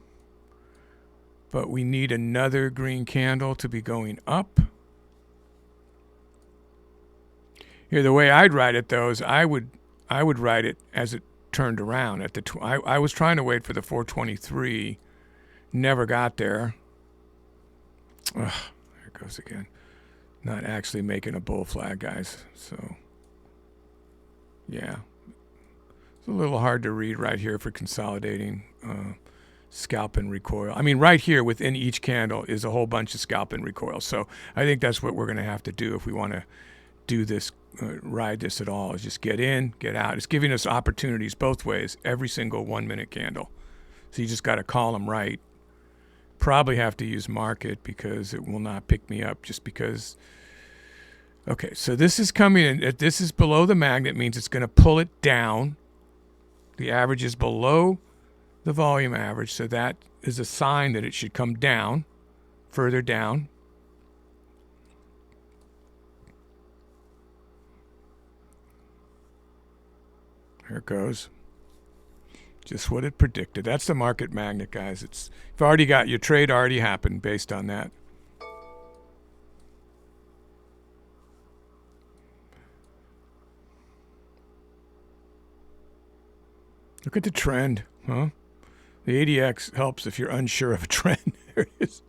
but we need another green candle to be going up. Here, the way I'd write it, though, is I would write it as it turned around at the. I was trying to wait for the 423, never got there. Ugh, there it goes again. Not actually making a bull flag, guys. So, yeah. It's a little hard to read right here for consolidating scalp and recoil. I mean, right here within each candle is a whole bunch of scalp and recoil. So I think that's what we're going to have to do if we want to do this, ride this at all, is just get in, get out. It's giving us opportunities both ways, every single 1 minute candle. So you just got to call them right. Probably have to use market because it will not pick me up just because. Okay, so this is coming in. If this is below the magnet, means it's going to pull it down. The average is below the volume average, so that is a sign that it should come down. further down. There it goes. Just what it predicted. That's the market magnet, guys. You've already got your trade already happened based on that. Look at the trend, huh? The ADX helps if you're unsure of a trend. There it is.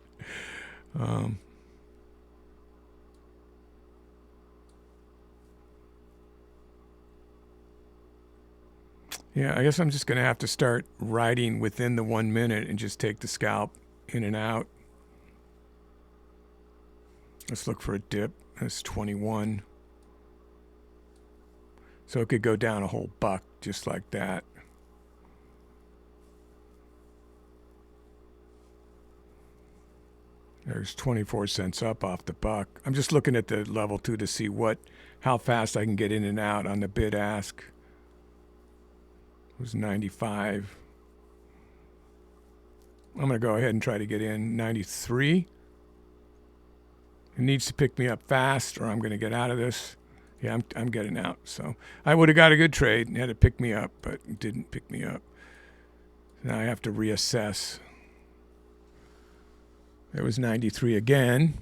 Yeah, I guess I'm just going to have to start riding within the 1 minute and just take the scalp in and out. Let's look for a dip. That's 21. So it could go down a whole buck just like that. There's 24 cents up off the buck. I'm just looking at the level 2 to see how fast I can get in and out on the bid ask. It was 95. I'm going to go ahead and try to get in 93. It needs to pick me up fast or I'm going to get out of this. Yeah, I'm getting out. So I would have got a good trade and had to pick me up, but it didn't pick me up. Now I have to reassess. There was 93 again.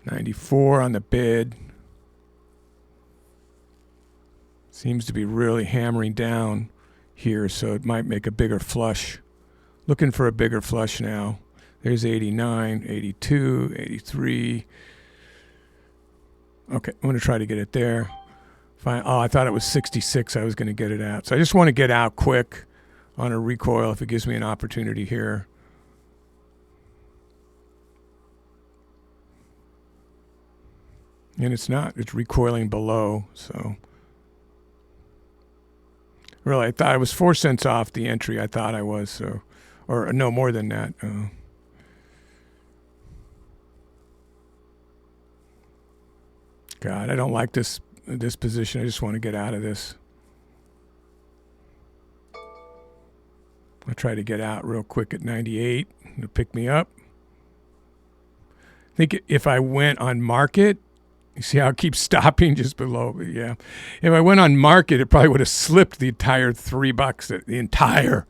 94 on the bid. Seems to be really hammering down here, so it might make a bigger flush. Looking for a bigger flush now. There's 89, 82, 83. Okay, I'm going to try to get it there. Fine. Oh, I thought it was 66 I was going to get it at. So I just want to get out quick on a recoil if it gives me an opportunity here. And it's not. It's recoiling below, so. Really, I thought I was 4 cents off the entry. I thought I was, so. Or no, more than that. God, I don't like this position. I just want to get out of this. I'll try to get out real quick at 98 to pick me up. I think if I went on market, you see how it keeps stopping just below? Yeah. If I went on market, it probably would have slipped the entire $3. The entire.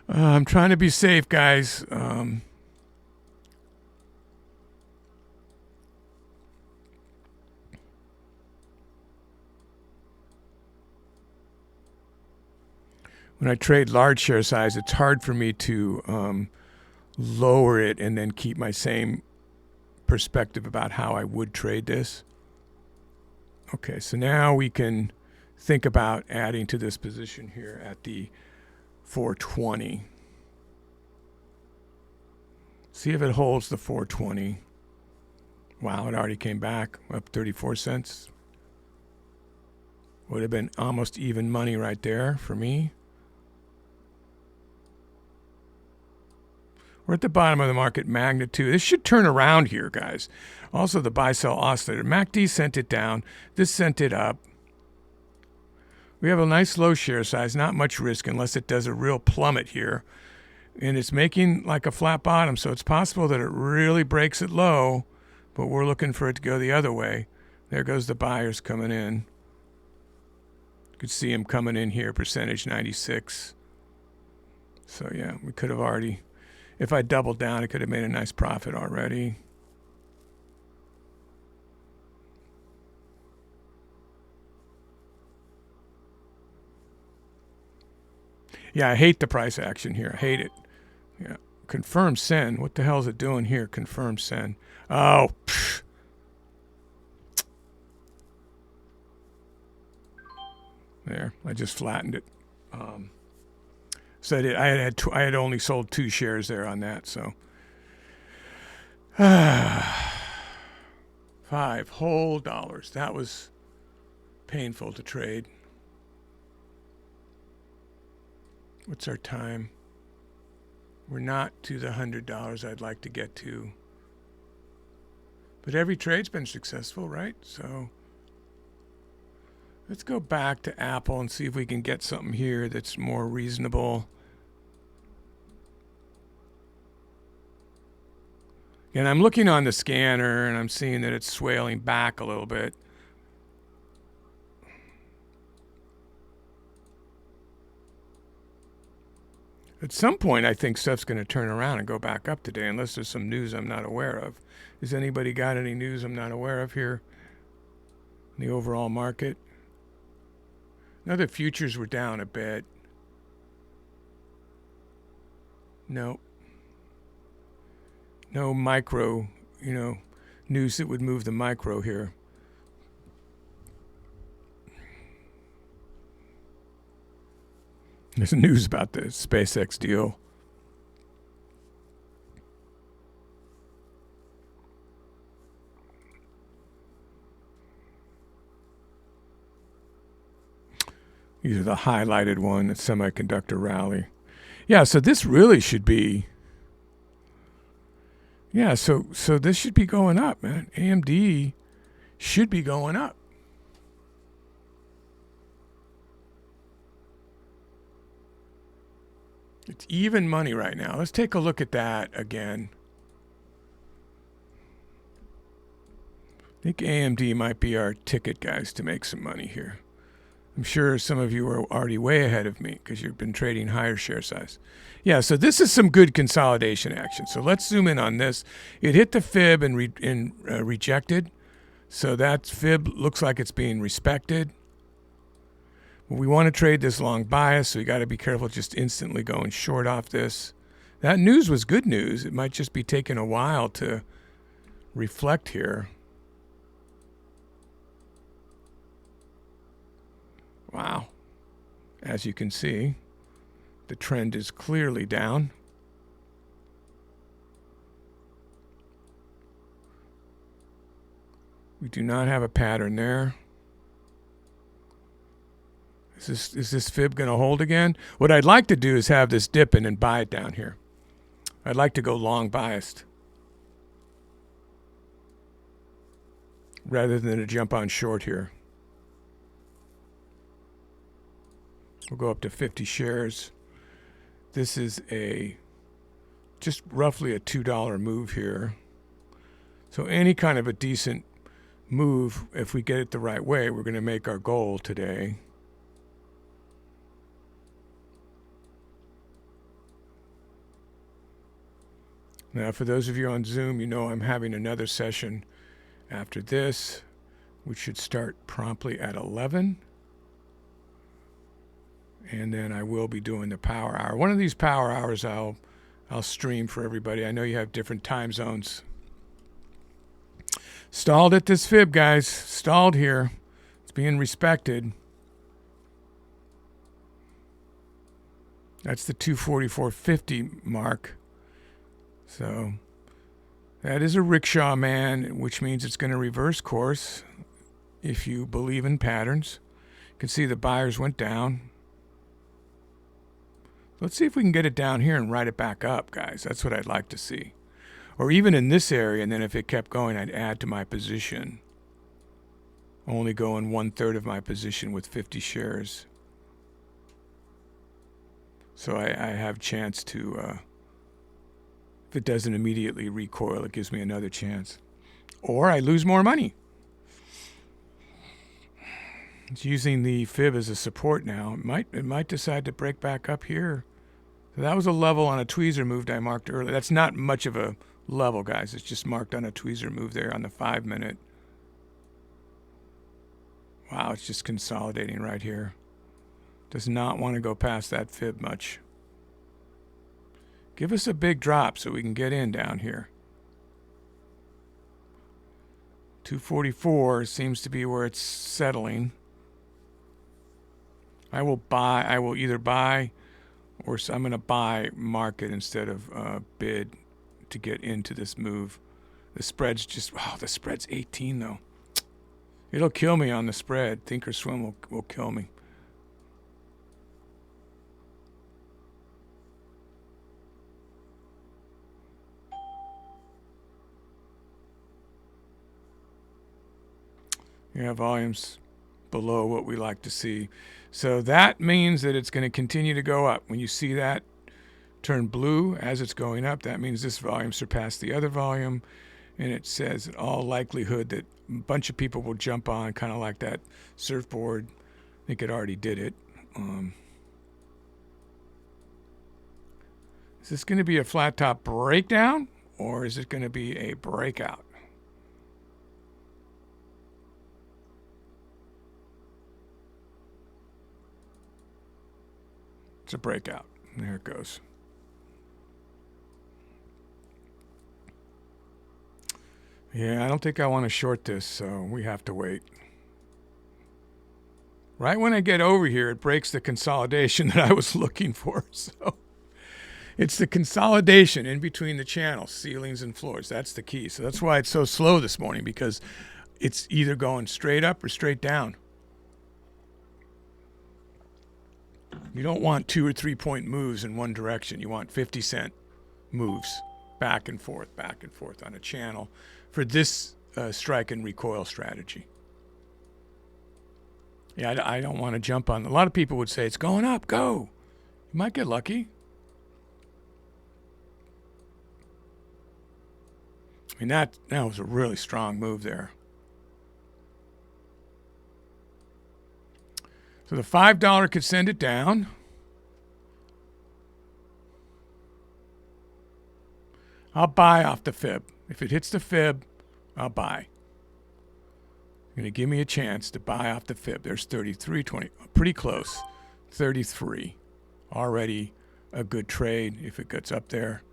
I'm trying to be safe, guys. When I trade large share size, it's hard for me to lower it and then keep my same perspective about how I would trade this. Okay, so now we can think about adding to this position here at the 420. See if it holds the 420. Wow, it already came back up 34 cents. Would have been almost even money right there for me. We're at the bottom of the market magnitude. This should turn around here, guys. Also, the buy-sell oscillator. MACD sent it down. This sent it up. We have a nice low share size, not much risk unless it does a real plummet here. And it's making like a flat bottom, so it's possible that it really breaks it low, but we're looking for it to go the other way. There goes the buyers coming in. You could see them coming in here, percentage 96. So, yeah, we could have already... If I doubled down, it could have made a nice profit already. Yeah, I hate the price action here. I hate it. Yeah, confirm send. What the hell is it doing here? Confirm send. Oh, pfft. There, I just flattened it. So I had only sold 2 shares there on that. So 5 whole dollars. That was painful to trade. What's our time? We're not to the $100 I'd like to get to. But every trade's been successful, right? So let's go back to Apple and see if we can get something here that's more reasonable. And I'm looking on the scanner and I'm seeing that it's swaling back a little bit. At some point, I think stuff's going to turn around and go back up today, unless there's some news I'm not aware of. Has anybody got any news I'm not aware of here in the overall market? Now the futures were down a bit. No. No micro, news that would move the micro here. There's news about the SpaceX deal. These are the highlighted one, the semiconductor rally. Yeah, so this really should be... Yeah, so this should be going up, man. AMD should be going up. It's even money right now. Let's take a look at that again. I think AMD might be our ticket, guys, to make some money here. I'm sure some of you are already way ahead of me because you've been trading higher share size. Yeah, so this is some good consolidation action. So let's zoom in on this. It hit the fib and rejected. So that fib looks like it's being respected. We want to trade this long bias, so you got to be careful just instantly going short off this. That news was good news. It might just be taking a while to reflect here. Wow. As you can see, the trend is clearly down. We do not have a pattern there. Is this fib going to hold again? What I'd like to do is have this dip in and buy it down here. I'd like to go long biased rather than to jump on short here. We'll go up to 50 shares. This is just roughly a $2 move here. So any kind of a decent move, if we get it the right way, we're going to make our goal today. Now, for those of you on Zoom, you know I'm having another session after this, which should start promptly at 11. And then I will be doing the power hour. One of these power hours I'll stream for everybody. I know you have different time zones. Stalled at this fib, guys. Stalled here. It's being respected. That's the 244.50 mark. So that is a rickshaw man, which means it's going to reverse course if you believe in patterns. You can see the buyers went down. Let's see if we can get it down here and ride it back up, guys. That's what I'd like to see. Or even in this area, and then if it kept going, I'd add to my position. Only going 1/3 of my position with 50 shares. So I have chance to... if it doesn't immediately recoil, it gives me another chance. Or I lose more money. It's using the fib as a support now. It might decide to break back up here. So that was a level on a tweezer move I marked earlier. That's not much of a level, guys. It's just marked on a tweezer move there on the 5-minute. Wow, it's just consolidating right here. Does not want to go past that fib much. Give us a big drop so we can get in down here. 244 seems to be where it's settling. I will either buy or I'm going to buy market instead of bid to get into this move. The spread's just, wow, the spread's 18 though. It'll kill me on the spread. Thinkorswim will kill me. Yeah, volumes below what we like to see. So that means that it's going to continue to go up. When you see that turn blue as it's going up. That means this volume surpassed the other volume. And it says in all likelihood that a bunch of people will jump on, kind of like that surfboard. I think it already did it. Is this going to be a flat top breakdown, or is it going to be a breakout? It's a breakout. There it goes. Yeah, I don't think I want to short this, so we have to wait. Right when I get over here, it breaks the consolidation that I was looking for. So it's the consolidation in between the channels, ceilings and floors. That's the key. So that's why it's so slow this morning, because it's either going straight up or straight down. You don't want 2 or 3 point moves in one direction. You want 50-cent moves back and forth on a channel for this strike and recoil strategy. Yeah, I don't want to jump on. A lot of people would say it's going up, go. You might get lucky. I mean, that was a really strong move there. So the $5 could send it down. I'll buy off the fib. If it hits the fib, I'll buy. You're going to give me a chance to buy off the fib. There's 33.20. Pretty close. 33. Already a good trade if it gets up there.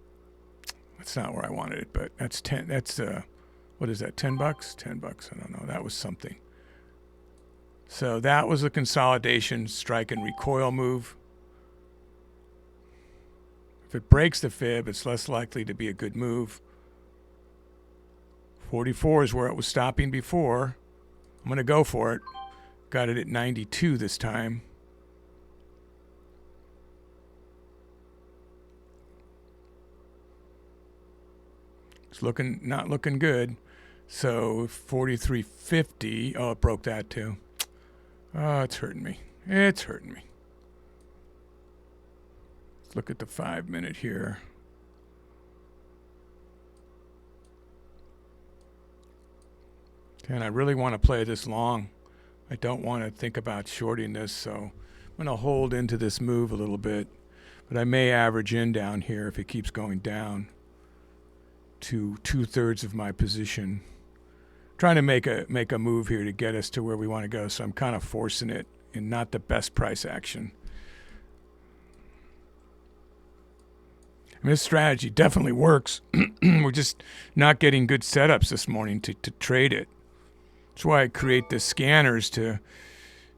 That's not where I wanted it, but that's 10. That's, what is that, $10? $10. I don't know. That was something. So that was a consolidation strike and recoil move. If it breaks the fib, it's less likely to be a good move. 44 is where it was stopping before. I'm going to go for it. Got it at 92 this time. It's not looking good. So 43.50. Oh, it broke that too. Oh, it's hurting me. It's hurting me. Let's look at the 5-minute here. And I really want to play this long. I don't want to think about shorting this, so I'm going to hold into this move a little bit. But I may average in down here if it keeps going down to 2/3 of my position. Trying to make a move here to get us to where we want to go, so I'm kind of forcing it in not the best price action. I mean, this strategy definitely works. We're just not getting good setups this morning to trade it. That's why I create the scanners to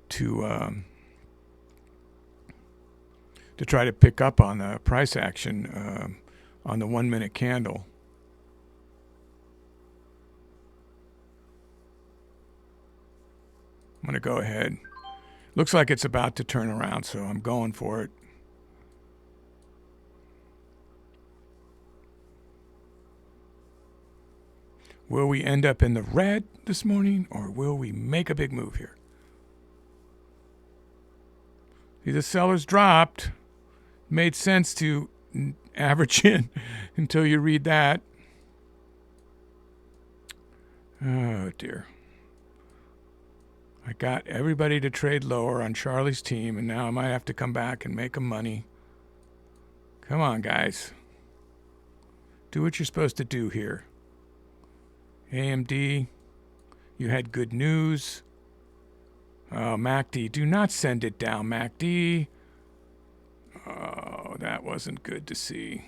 try to pick up on the price action on the 1-minute candle. I'm going to go ahead. Looks like it's about to turn around, so I'm going for it. Will we end up in the red this morning, or will we make a big move here? See, the sellers dropped. Made sense to average in until you read that. Oh, dear. I got everybody to trade lower on Charlie's team, and now I might have to come back and make them money. Come on, guys. Do what you're supposed to do here. AMD, you had good news. Oh, MACD, do not send it down, MACD. Oh, that wasn't good to see.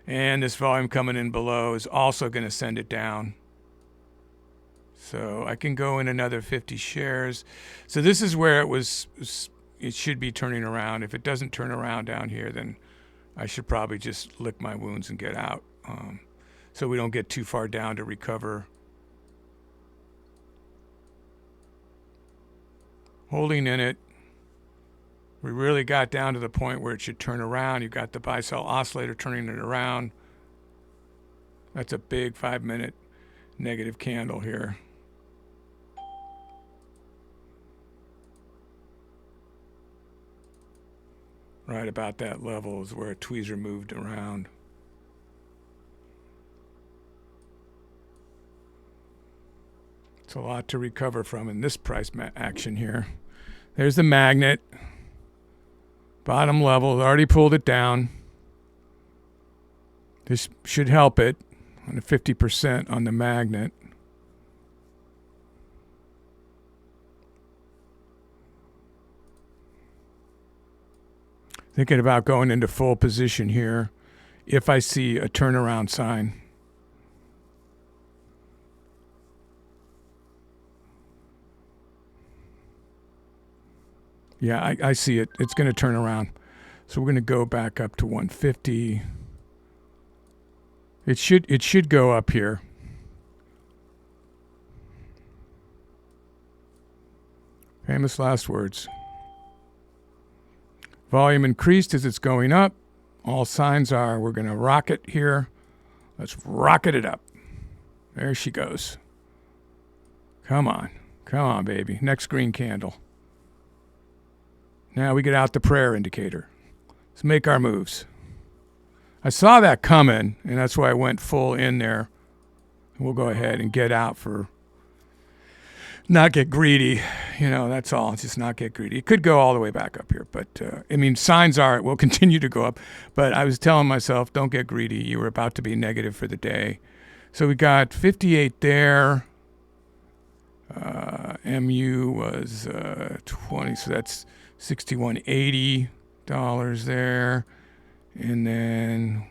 And this volume coming in below is also going to send it down. So I can go in another 50 shares. So this is where it should be turning around. If it doesn't turn around down here, then I should probably just lick my wounds and get out. So we don't get too far down to recover. Holding in it. We really got down to the point where it should turn around. You've got the buy-sell oscillator turning it around. That's a big 5-minute negative candle here. Right about that level is where a tweezer moved around. It's a lot to recover from in this price action here. There's the magnet. Bottom level, already pulled it down. This should help it on the 50% on the magnet. Thinking about going into full position here if I see a turnaround sign. Yeah, I see it. It's going to turn around. So we're going to go back up to 150. It should go up here. Famous last words. Volume increased as it's going up. All signs are we're going to rocket here. Let's rocket it up. There she goes. Come on. Come on, baby. Next green candle. Now we get out the prayer indicator. Let's make our moves. I saw that coming, and that's why I went full in there. We'll go ahead and get out for not get greedy. That's all. Just not get greedy. It could go all the way back up here, but signs are it will continue to go up. But I was telling myself, don't get greedy. You were about to be negative for the day. So we got 58 there. MU was 20, so that's $61.80 there. And then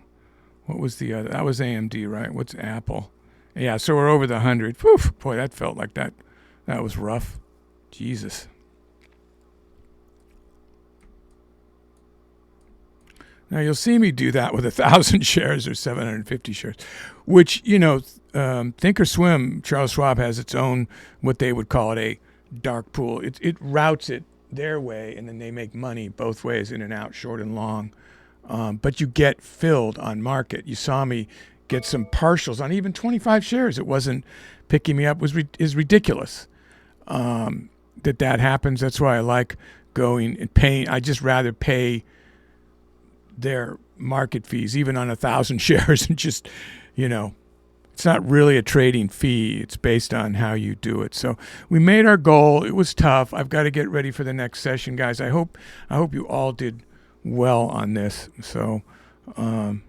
what was the other? That was AMD, right? What's Apple? Yeah, so we're over the 100. Whew, boy, that felt like that. That was rough. Jesus. Now you'll see me do that with 1,000 shares or 750 shares, which, Thinkorswim, Charles Schwab has its own, what they would call it, a dark pool. It routes it their way, and then they make money both ways, in and out, short and long. But you get filled on market. You saw me get some partials on even 25 shares. It wasn't picking me up. Is ridiculous that happens. That's why I like going and paying. I just rather pay their market fees, even on 1,000 shares, and just, it's not really a trading fee. It's based on how you do it. So we made our goal. It was tough. I've got to get ready for the next session, guys. I hope you all did well on this. So, and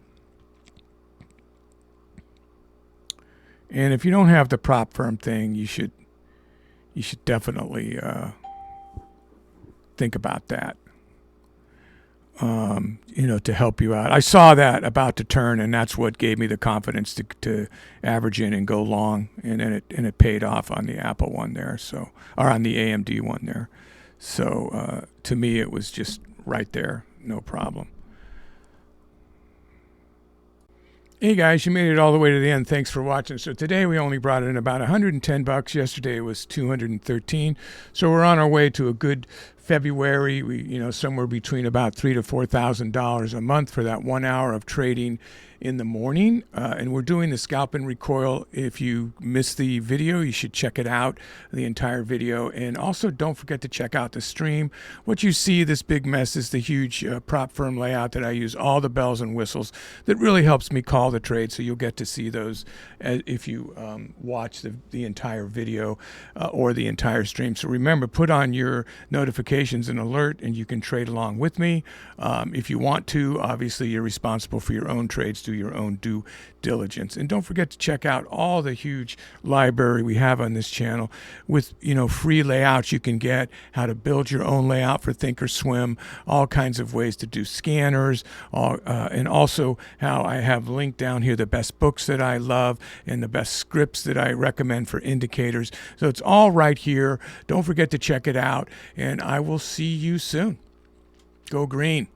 if you don't have the prop firm thing, you should definitely think about that. To help you out. I saw that about to turn, and that's what gave me the confidence to average in and go long, and it paid off on the Apple one there, or on the AMD one there. So to me, it was just right there, no problem. Hey guys, you made it all the way to the end. Thanks for watching. So today we only brought in about $110. Yesterday it was $213. So we're on our way to a good February. We, somewhere between about $3,000 to $4,000 a month for that 1 hour of trading in the morning. And we're doing the scalp and recoil. If you missed the video, you should check it out, the entire video. And also don't forget to check out the stream. What you see, this big mess, is the huge prop firm layout that I use, all the bells and whistles that really helps me call the trade. So you'll get to see those if you watch the entire video or the entire stream. So remember, put on your notifications and alert, and you can trade along with me. If you want to, obviously you're responsible for your own trades. Do your own due diligence. And don't forget to check out all the huge library we have on this channel with, free layouts you can get, how to build your own layout for Thinkorswim, all kinds of ways to do scanners, and also how I have linked down here the best books that I love and the best scripts that I recommend for indicators. So it's all right here. Don't forget to check it out, and I will see you soon. Go green.